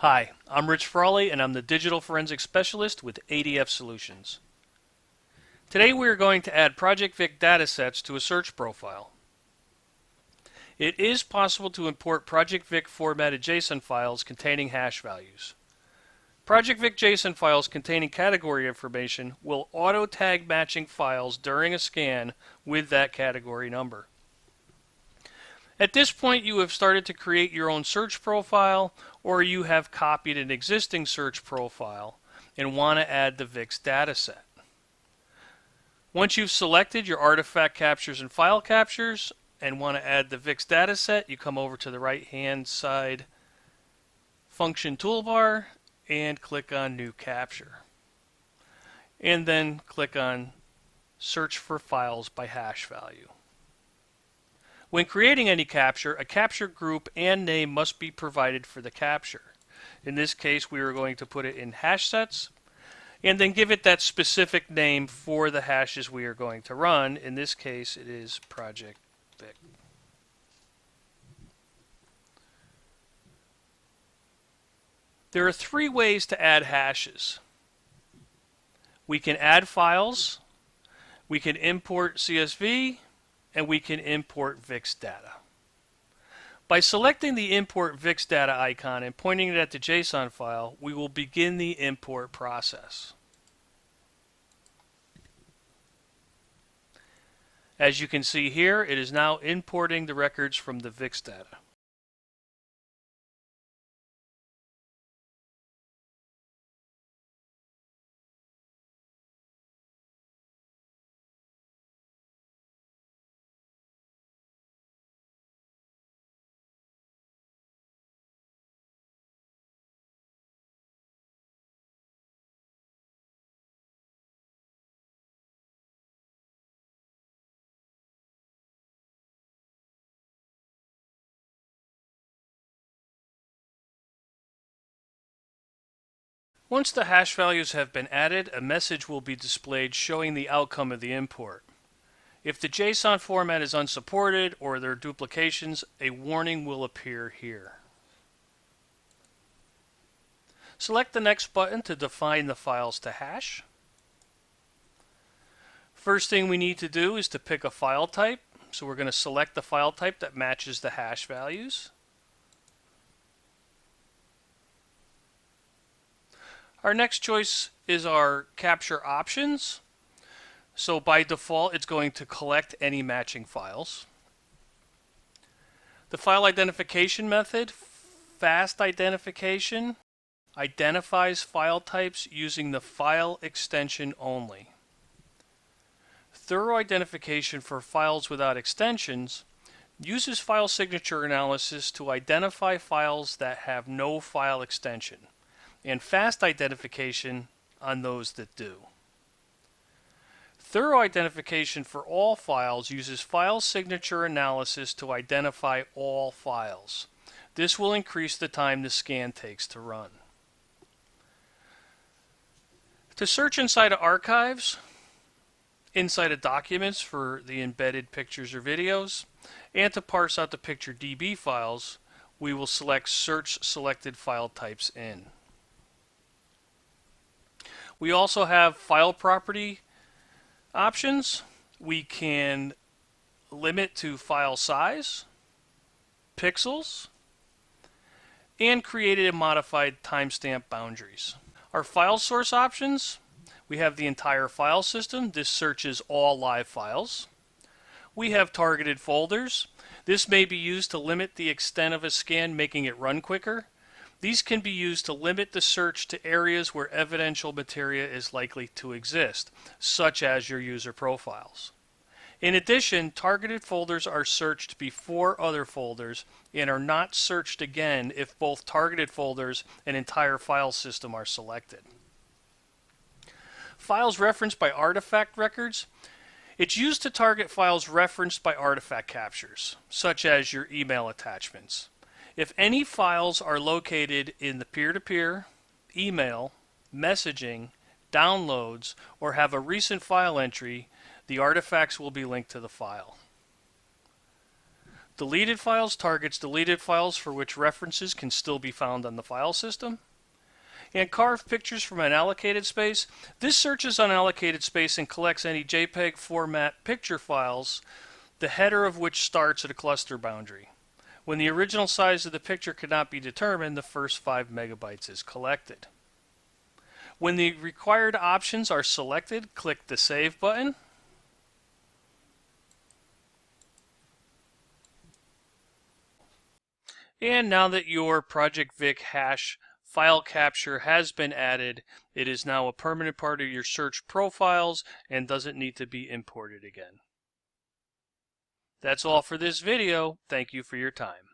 Hi, I'm Rich Frawley and I'm the Digital Forensics Specialist with ADF Solutions. Today we are going to add Project VIC datasets to a search profile. It is possible to import Project VIC formatted JSON files containing hash values. Project VIC JSON files containing category information will auto-tag matching files during a scan with that category number. At this point, you have started to create your own search profile, or you have copied an existing search profile and want to add the VIC's dataset. Once you've selected your artifact captures and file captures and want to add the VIC's dataset, you come over to the right-hand side function toolbar and click on New Capture. And then click on Search for Files by Hash Value. When creating any capture, a capture group and name must be provided for the capture. In this case, we are going to put it in hash sets and then give it that specific name for the hashes we are going to run. In this case, it is Project VIC. There are three ways to add hashes. We can add files, we can import CSV, and we can import VIC's data. By selecting the Import VIC's data icon and pointing it at the JSON file, we will begin the import process. As you can see here, it is now importing the records from the VIC's data. Once the hash values have been added, a message will be displayed showing the outcome of the import. If the JSON format is unsupported or there are duplications, a warning will appear here. Select the next button to define the files to hash. First thing we need to do is to pick a file type. So we're going to select the file type that matches the hash values. Our next choice is our capture options. So by default, it's going to collect any matching files. The file identification method, fast identification, identifies file types using the file extension only. Thorough identification for files without extensions uses file signature analysis to identify files that have no file extension, and fast identification on those that do. Thorough identification for all files uses file signature analysis to identify all files. This will increase the time the scan takes to run. To search inside of archives, inside of documents for the embedded pictures or videos, and to parse out the picture DB files, we will select Search Selected File Types In. We also have file property options. We can limit to file size, pixels, and created and modified timestamp boundaries. Our file source options, we have the entire file system. This searches all live files. We have targeted folders. This may be used to limit the extent of a scan, making it run quicker. These can be used to limit the search to areas where evidential material is likely to exist, such as your user profiles. In addition, targeted folders are searched before other folders and are not searched again if both targeted folders and entire file system are selected. Files referenced by artifact records. It's used to target files referenced by artifact captures, such as your email attachments. If any files are located in the peer-to-peer, email, messaging, downloads, or have a recent file entry, the artifacts will be linked to the file. Deleted files targets deleted files for which references can still be found on the file system. And carve pictures from unallocated space. This searches unallocated space and collects any JPEG format picture files, the header of which starts at a cluster boundary. When the original size of the picture cannot be determined, the first 5 megabytes is collected. When the required options are selected, click the Save button. And now that your Project VIC hash file capture has been added, it is now a permanent part of your search profiles and doesn't need to be imported again. That's all for this video. Thank you for your time.